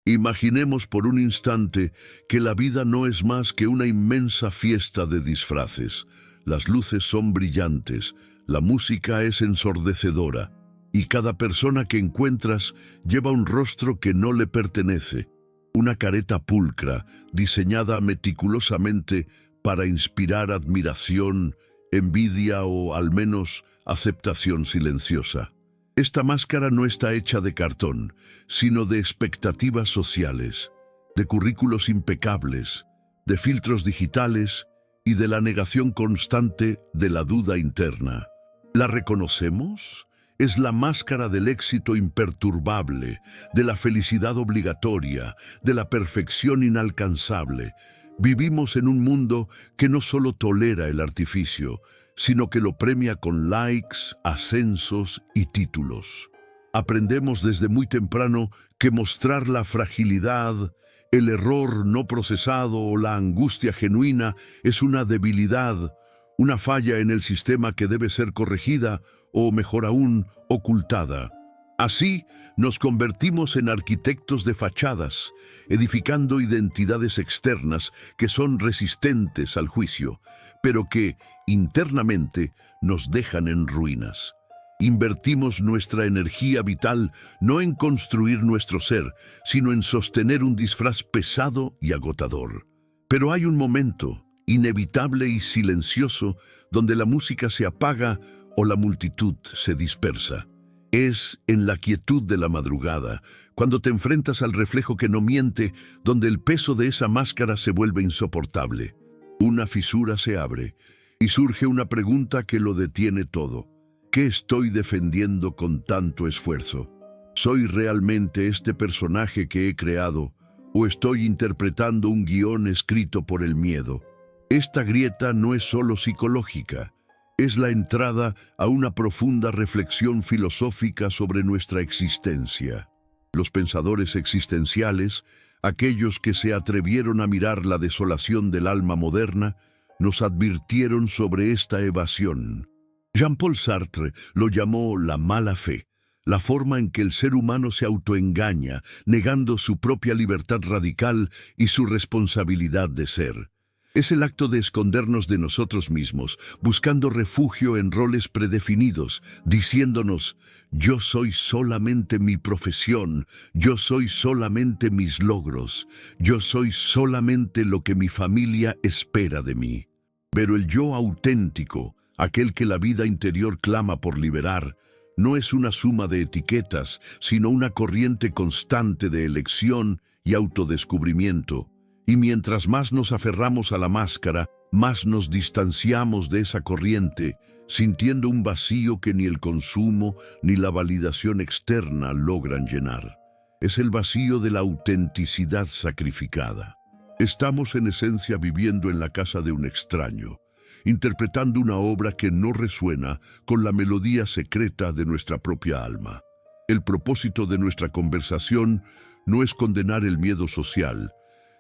Imaginemos por un instante que la vida no es más que una inmensa fiesta de disfraces. Las luces son brillantes, la música es ensordecedora, y cada persona que encuentras lleva un rostro que no le pertenece, una careta pulcra, diseñada meticulosamente para inspirar admiración, envidia o al menos aceptación silenciosa. Esta máscara no está hecha de cartón, sino de expectativas sociales, de currículos impecables, de filtros digitales y de la negación constante de la duda interna. ¿La reconocemos? Es la máscara del éxito imperturbable, de la felicidad obligatoria, de la perfección inalcanzable. Vivimos en un mundo que no solo tolera el artificio, sino que lo premia con likes, ascensos y títulos. Aprendemos desde muy temprano que mostrar la fragilidad, el error no procesado o la angustia genuina es una debilidad, una falla en el sistema que debe ser corregida o, mejor aún, ocultada. Así, nos convertimos en arquitectos de fachadas, edificando identidades externas que son resistentes al juicio, pero que, internamente, nos dejan en ruinas. Invertimos nuestra energía vital no en construir nuestro ser, sino en sostener un disfraz pesado y agotador. Pero hay un momento, inevitable y silencioso, donde la música se apaga o la multitud se dispersa. Es en la quietud de la madrugada, cuando te enfrentas al reflejo que no miente, donde el peso de esa máscara se vuelve insoportable. Una fisura se abre y surge una pregunta que lo detiene todo. ¿Qué estoy defendiendo con tanto esfuerzo? ¿Soy realmente este personaje que he creado o estoy interpretando un guión escrito por el miedo? Esta grieta no es solo psicológica. Es la entrada a una profunda reflexión filosófica sobre nuestra existencia. Los pensadores existenciales, aquellos que se atrevieron a mirar la desolación del alma moderna, nos advirtieron sobre esta evasión. Jean-Paul Sartre lo llamó la mala fe, la forma en que el ser humano se autoengaña, negando su propia libertad radical y su responsabilidad de ser. Es el acto de escondernos de nosotros mismos, buscando refugio en roles predefinidos, diciéndonos, yo soy solamente mi profesión, yo soy solamente mis logros, yo soy solamente lo que mi familia espera de mí. Pero el yo auténtico, aquel que la vida interior clama por liberar, no es una suma de etiquetas, sino una corriente constante de elección y autodescubrimiento. Y mientras más nos aferramos a la máscara, más nos distanciamos de esa corriente, sintiendo un vacío que ni el consumo ni la validación externa logran llenar. Es el vacío de la autenticidad sacrificada. Estamos en esencia viviendo en la casa de un extraño, interpretando una obra que no resuena con la melodía secreta de nuestra propia alma. El propósito de nuestra conversación no es condenar el miedo social,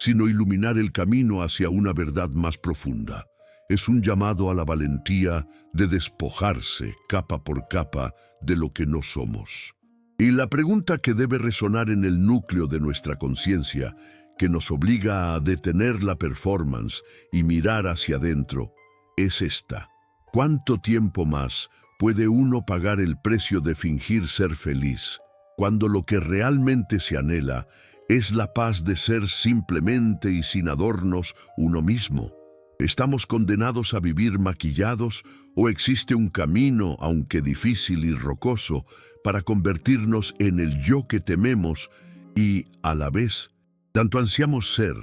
sino iluminar el camino hacia una verdad más profunda. Es un llamado a la valentía de despojarse, capa por capa, de lo que no somos. Y la pregunta que debe resonar en el núcleo de nuestra conciencia, que nos obliga a detener la performance y mirar hacia adentro, es esta. ¿Cuánto tiempo más puede uno pagar el precio de fingir ser feliz, cuando lo que realmente se anhela es la paz de ser simplemente y sin adornos uno mismo? ¿Estamos condenados a vivir maquillados o existe un camino, aunque difícil y rocoso, para convertirnos en el yo que tememos y, a la vez, tanto ansiamos ser?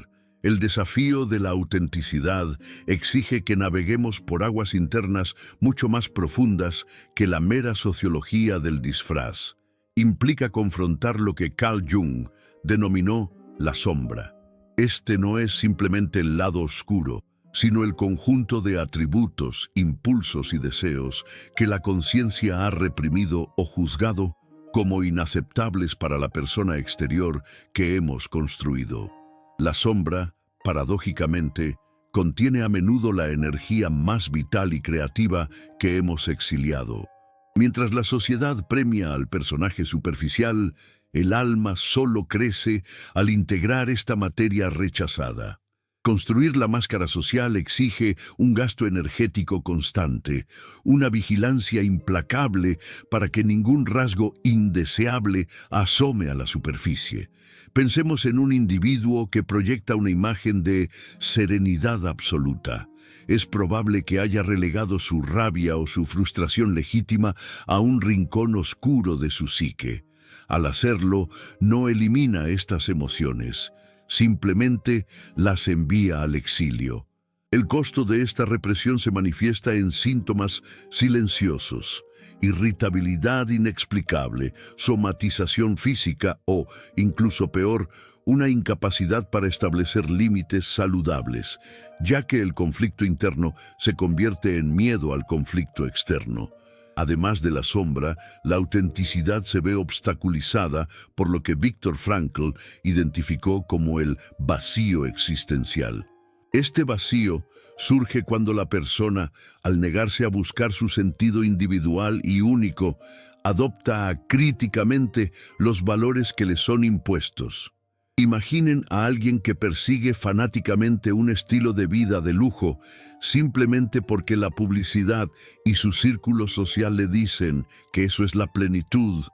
El desafío de la autenticidad exige que naveguemos por aguas internas mucho más profundas que la mera sociología del disfraz. Implica confrontar lo que Carl Jung denominó la sombra. Este no es simplemente el lado oscuro, sino el conjunto de atributos, impulsos y deseos que la conciencia ha reprimido o juzgado como inaceptables para la persona exterior que hemos construido. La sombra, paradójicamente, contiene a menudo la energía más vital y creativa que hemos exiliado. Mientras la sociedad premia al personaje superficial, El alma solo crece al integrar esta materia rechazada. Construir la máscara social exige un gasto energético constante, una vigilancia implacable para que ningún rasgo indeseable asome a la superficie. Pensemos en un individuo que proyecta una imagen de serenidad absoluta. Es probable que haya relegado su rabia o su frustración legítima a un rincón oscuro de su psique. Al hacerlo, no elimina estas emociones. Simplemente las envía al exilio. El costo de esta represión se manifiesta en síntomas silenciosos: irritabilidad inexplicable, somatización física o, incluso peor, una incapacidad para establecer límites saludables, ya que el conflicto interno se convierte en miedo al conflicto externo. Además de la sombra, la autenticidad se ve obstaculizada por lo que Viktor Frankl identificó como el vacío existencial. Este vacío surge cuando la persona, al negarse a buscar su sentido individual y único, adopta acríticamente los valores que le son impuestos. Imaginen a alguien que persigue fanáticamente un estilo de vida de lujo simplemente porque la publicidad y su círculo social le dicen que eso es la plenitud.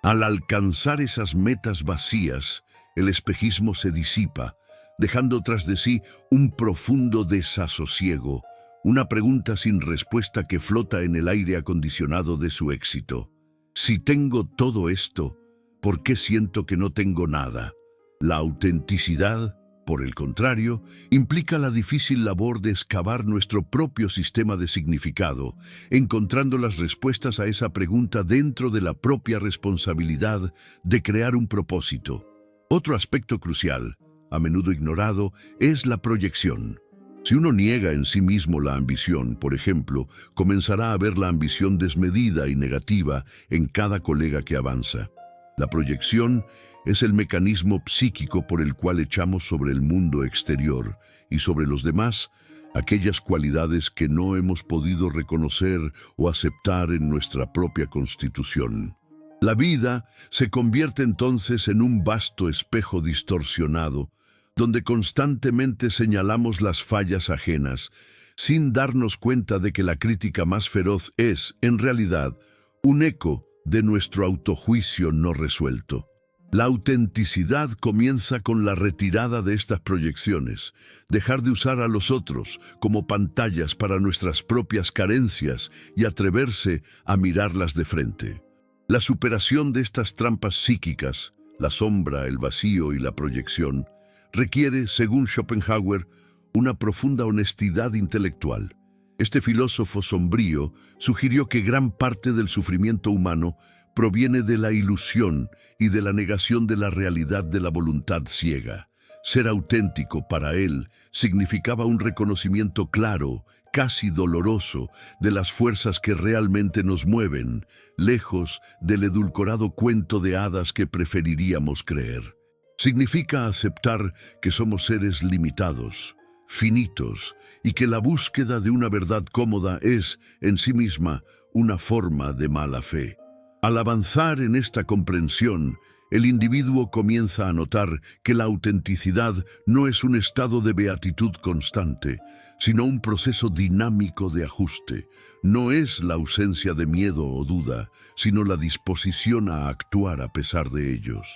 Al alcanzar esas metas vacías, el espejismo se disipa, dejando tras de sí un profundo desasosiego, una pregunta sin respuesta que flota en el aire acondicionado de su éxito. Si tengo todo esto, ¿por qué siento que no tengo nada? La autenticidad, por el contrario, implica la difícil labor de excavar nuestro propio sistema de significado, encontrando las respuestas a esa pregunta dentro de la propia responsabilidad de crear un propósito. Otro aspecto crucial, a menudo ignorado, es la proyección. Si uno niega en sí mismo la ambición, por ejemplo, comenzará a ver la ambición desmedida y negativa en cada colega que avanza. La proyección es el mecanismo psíquico por el cual echamos sobre el mundo exterior y sobre los demás aquellas cualidades que no hemos podido reconocer o aceptar en nuestra propia constitución. La vida se convierte entonces en un vasto espejo distorsionado, donde constantemente señalamos las fallas ajenas, sin darnos cuenta de que la crítica más feroz es, en realidad, un eco de nuestro autojuicio no resuelto. La autenticidad comienza con la retirada de estas proyecciones, dejar de usar a los otros como pantallas para nuestras propias carencias y atreverse a mirarlas de frente. La superación de estas trampas psíquicas, la sombra, el vacío y la proyección, requiere, según Schopenhauer, una profunda honestidad intelectual. Este filósofo sombrío sugirió que gran parte del sufrimiento humano proviene de la ilusión y de la negación de la realidad de la voluntad ciega. Ser auténtico para él significaba un reconocimiento claro, casi doloroso, de las fuerzas que realmente nos mueven, lejos del edulcorado cuento de hadas que preferiríamos creer. Significa aceptar que somos seres limitados, finitos, y que la búsqueda de una verdad cómoda es, en sí misma, una forma de mala fe. Al avanzar en esta comprensión, el individuo comienza a notar que la autenticidad no es un estado de beatitud constante, sino un proceso dinámico de ajuste. No es la ausencia de miedo o duda, sino la disposición a actuar a pesar de ellos.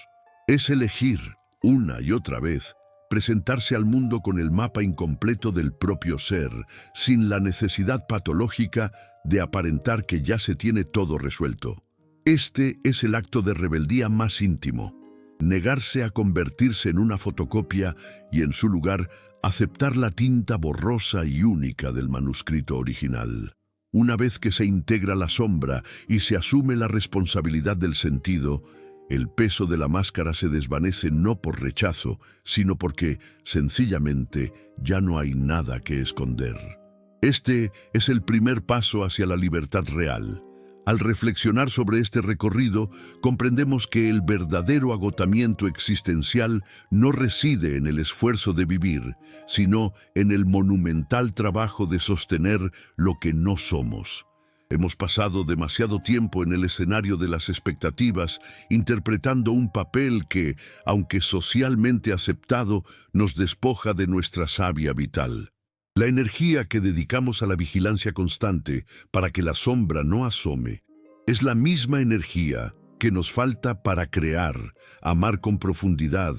Es elegir, una y otra vez, presentarse al mundo con el mapa incompleto del propio ser, sin la necesidad patológica de aparentar que ya se tiene todo resuelto. Este es el acto de rebeldía más íntimo, negarse a convertirse en una fotocopia y en su lugar aceptar la tinta borrosa y única del manuscrito original. Una vez que se integra la sombra y se asume la responsabilidad del sentido, el peso de la máscara se desvanece no por rechazo, sino porque, sencillamente, ya no hay nada que esconder. Este es el primer paso hacia la libertad real. Al reflexionar sobre este recorrido, comprendemos que el verdadero agotamiento existencial no reside en el esfuerzo de vivir, sino en el monumental trabajo de sostener lo que no somos. Hemos pasado demasiado tiempo en el escenario de las expectativas, interpretando un papel que, aunque socialmente aceptado, nos despoja de nuestra savia vital. La energía que dedicamos a la vigilancia constante para que la sombra no asome es la misma energía que nos falta para crear, amar con profundidad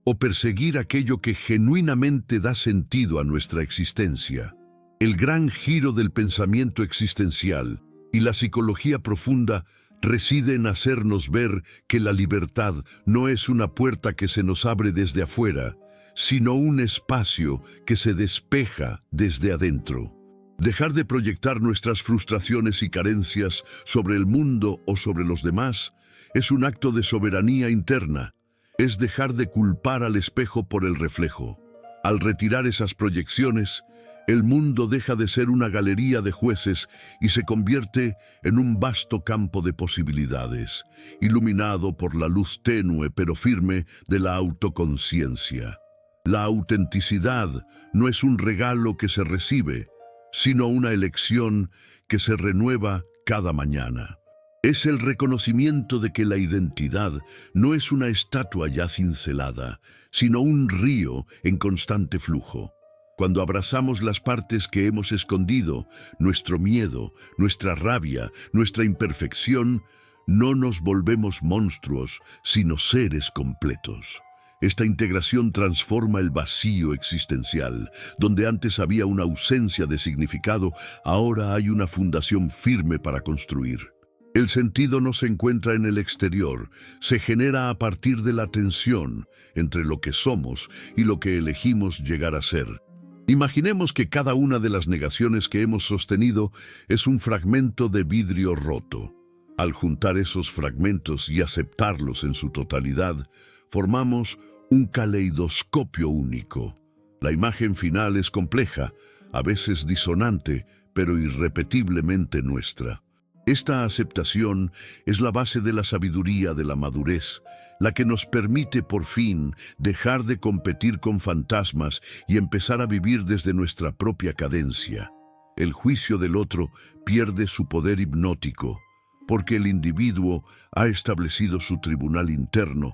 o perseguir aquello que genuinamente da sentido a nuestra existencia. El gran giro del pensamiento existencial y la psicología profunda reside en hacernos ver que la libertad no es una puerta que se nos abre desde afuera, sino un espacio que se despeja desde adentro. Dejar de proyectar nuestras frustraciones y carencias sobre el mundo o sobre los demás es un acto de soberanía interna, es dejar de culpar al espejo por el reflejo. Al retirar esas proyecciones, el mundo deja de ser una galería de jueces y se convierte en un vasto campo de posibilidades, iluminado por la luz tenue pero firme de la autoconciencia. La autenticidad no es un regalo que se recibe, sino una elección que se renueva cada mañana. Es el reconocimiento de que la identidad no es una estatua ya cincelada, sino un río en constante flujo. Cuando abrazamos las partes que hemos escondido, nuestro miedo, nuestra rabia, nuestra imperfección, no nos volvemos monstruos, sino seres completos. Esta integración transforma el vacío existencial. Donde antes había una ausencia de significado, ahora hay una fundación firme para construir. El sentido no se encuentra en el exterior, se genera a partir de la tensión entre lo que somos y lo que elegimos llegar a ser. Imaginemos que cada una de las negaciones que hemos sostenido es un fragmento de vidrio roto. Al juntar esos fragmentos y aceptarlos en su totalidad, formamos un caleidoscopio único. La imagen final es compleja, a veces disonante, pero irrepetiblemente nuestra. Esta aceptación es la base de la sabiduría de la madurez, la que nos permite por fin dejar de competir con fantasmas y empezar a vivir desde nuestra propia cadencia. El juicio del otro pierde su poder hipnótico, porque el individuo ha establecido su tribunal interno,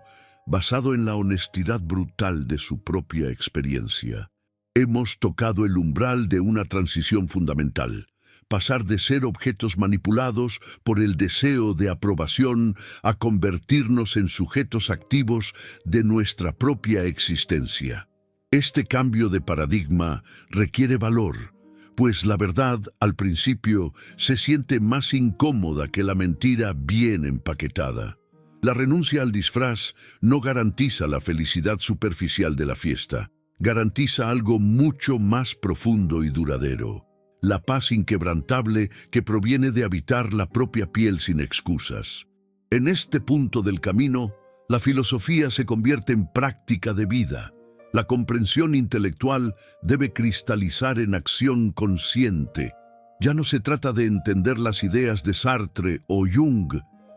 basado en la honestidad brutal de su propia experiencia. Hemos tocado el umbral de una transición fundamental. Pasar de ser objetos manipulados por el deseo de aprobación a convertirnos en sujetos activos de nuestra propia existencia. Este cambio de paradigma requiere valor, pues la verdad, al principio, se siente más incómoda que la mentira bien empaquetada. La renuncia al disfraz no garantiza la felicidad superficial de la fiesta, garantiza algo mucho más profundo y duradero. La paz inquebrantable que proviene de habitar la propia piel sin excusas. En este punto del camino, la filosofía se convierte en práctica de vida. La comprensión intelectual debe cristalizar en acción consciente. Ya no se trata de entender las ideas de Sartre o Jung,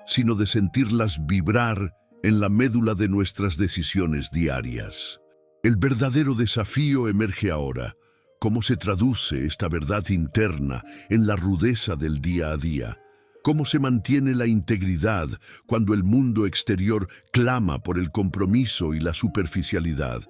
sino de sentirlas vibrar en la médula de nuestras decisiones diarias. El verdadero desafío emerge ahora. ¿Cómo se traduce esta verdad interna en la rudeza del día a día? ¿Cómo se mantiene la integridad cuando el mundo exterior clama por el compromiso y la superficialidad?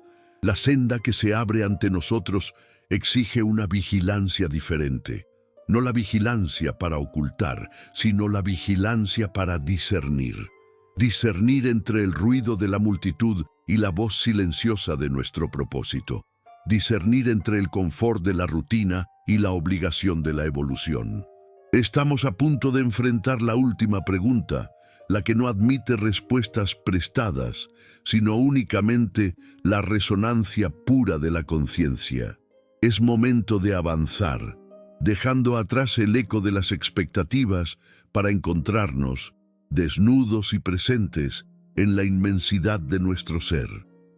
La senda que se abre ante nosotros exige una vigilancia diferente. No la vigilancia para ocultar, sino la vigilancia para discernir. Discernir entre el ruido de la multitud y la voz silenciosa de nuestro propósito. Discernir entre el confort de la rutina y la obligación de la evolución. Estamos a punto de enfrentar la última pregunta, la que no admite respuestas prestadas, sino únicamente la resonancia pura de la conciencia. Es momento de avanzar, dejando atrás el eco de las expectativas para encontrarnos, desnudos y presentes, en la inmensidad de nuestro ser.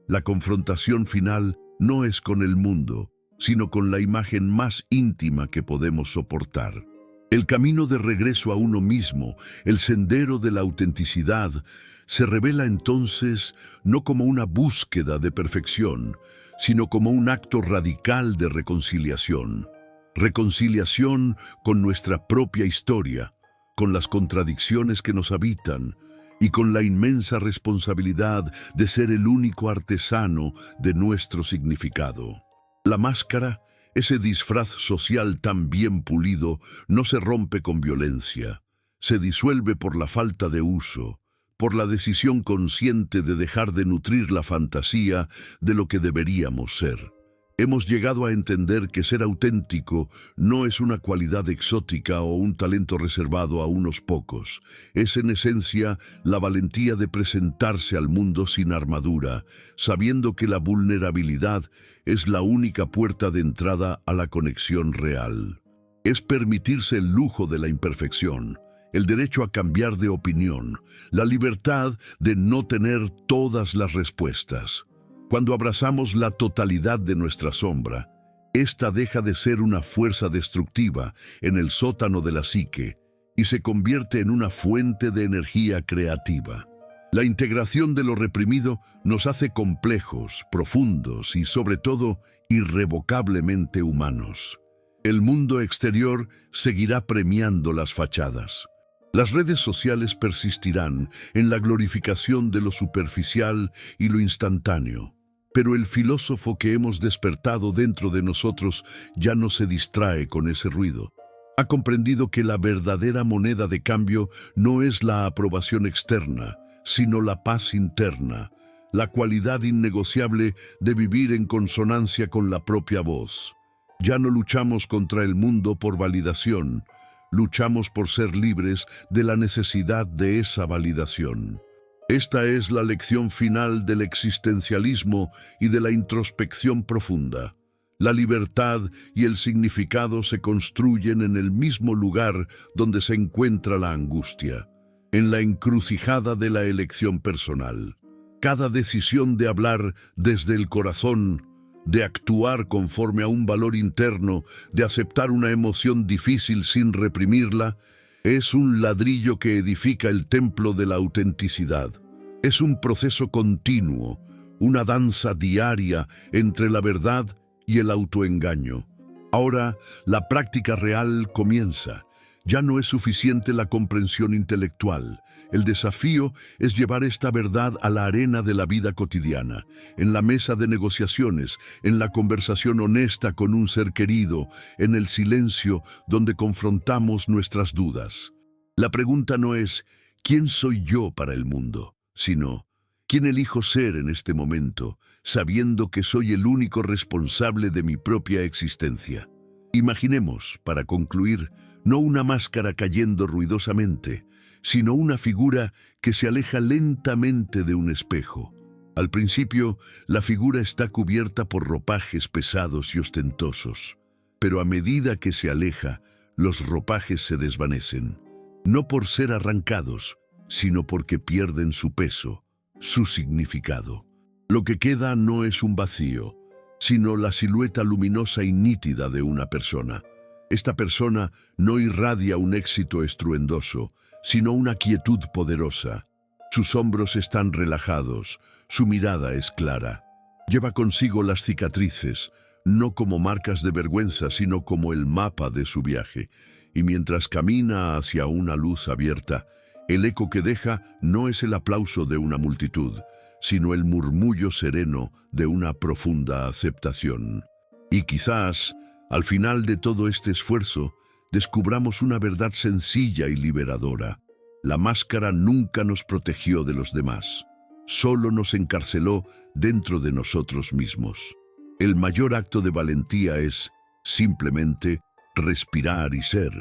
La confrontación final no es con el mundo, sino con la imagen más íntima que podemos soportar. El camino de regreso a uno mismo, el sendero de la autenticidad, se revela entonces no como una búsqueda de perfección, sino como un acto radical de reconciliación. reconciliación con nuestra propia historia, con las contradicciones que nos habitan y con la inmensa responsabilidad de ser el único artesano de nuestro significado. La máscara, ese disfraz social tan bien pulido, no se rompe con violencia, se disuelve por la falta de uso, por la decisión consciente de dejar de nutrir la fantasía de lo que deberíamos ser. Hemos llegado a entender que ser auténtico no es una cualidad exótica o un talento reservado a unos pocos. Es en esencia la valentía de presentarse al mundo sin armadura, sabiendo que la vulnerabilidad es la única puerta de entrada a la conexión real. Es permitirse el lujo de la imperfección, el derecho a cambiar de opinión, la libertad de no tener todas las respuestas. Cuando abrazamos la totalidad de nuestra sombra, esta deja de ser una fuerza destructiva en el sótano de la psique y se convierte en una fuente de energía creativa. La integración de lo reprimido nos hace complejos, profundos y, sobre todo, irrevocablemente humanos. El mundo exterior seguirá premiando las fachadas. Las redes sociales persistirán en la glorificación de lo superficial y lo instantáneo. Pero el filósofo que hemos despertado dentro de nosotros ya no se distrae con ese ruido. Ha comprendido que la verdadera moneda de cambio no es la aprobación externa, sino la paz interna, la cualidad innegociable de vivir en consonancia con la propia voz. Ya no luchamos contra el mundo por validación, luchamos por ser libres de la necesidad de esa validación. Esta es la lección final del existencialismo y de la introspección profunda. La libertad y el significado se construyen en el mismo lugar donde se encuentra la angustia, en la encrucijada de la elección personal. Cada decisión de hablar desde el corazón, de actuar conforme a un valor interno, de aceptar una emoción difícil sin reprimirla, es un ladrillo que edifica el templo de la autenticidad. Es un proceso continuo, una danza diaria entre la verdad y el autoengaño. Ahora, la práctica real comienza. Ya no es suficiente la comprensión intelectual. El desafío es llevar esta verdad a la arena de la vida cotidiana, en la mesa de negociaciones, en la conversación honesta con un ser querido, en el silencio donde confrontamos nuestras dudas. La pregunta no es ¿quién soy yo para el mundo?, sino ¿quién elijo ser en este momento, sabiendo que soy el único responsable de mi propia existencia? Imaginemos, para concluir, no una máscara cayendo ruidosamente, sino una figura que se aleja lentamente de un espejo. Al principio, la figura está cubierta por ropajes pesados y ostentosos, pero a medida que se aleja, los ropajes se desvanecen, no por ser arrancados, sino porque pierden su peso, su significado. Lo que queda no es un vacío, sino la silueta luminosa y nítida de una persona. Esta persona no irradia un éxito estruendoso, sino una quietud poderosa. Sus hombros están relajados, su mirada es clara. Lleva consigo las cicatrices, no como marcas de vergüenza, sino como el mapa de su viaje. Y mientras camina hacia una luz abierta, el eco que deja no es el aplauso de una multitud, sino el murmullo sereno de una profunda aceptación. Y quizás, al final de todo este esfuerzo, descubramos una verdad sencilla y liberadora. La máscara nunca nos protegió de los demás, solo nos encarceló dentro de nosotros mismos. El mayor acto de valentía es, simplemente, respirar y ser.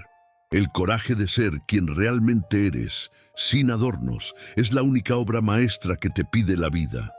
El coraje de ser quien realmente eres, sin adornos, es la única obra maestra que te pide la vida.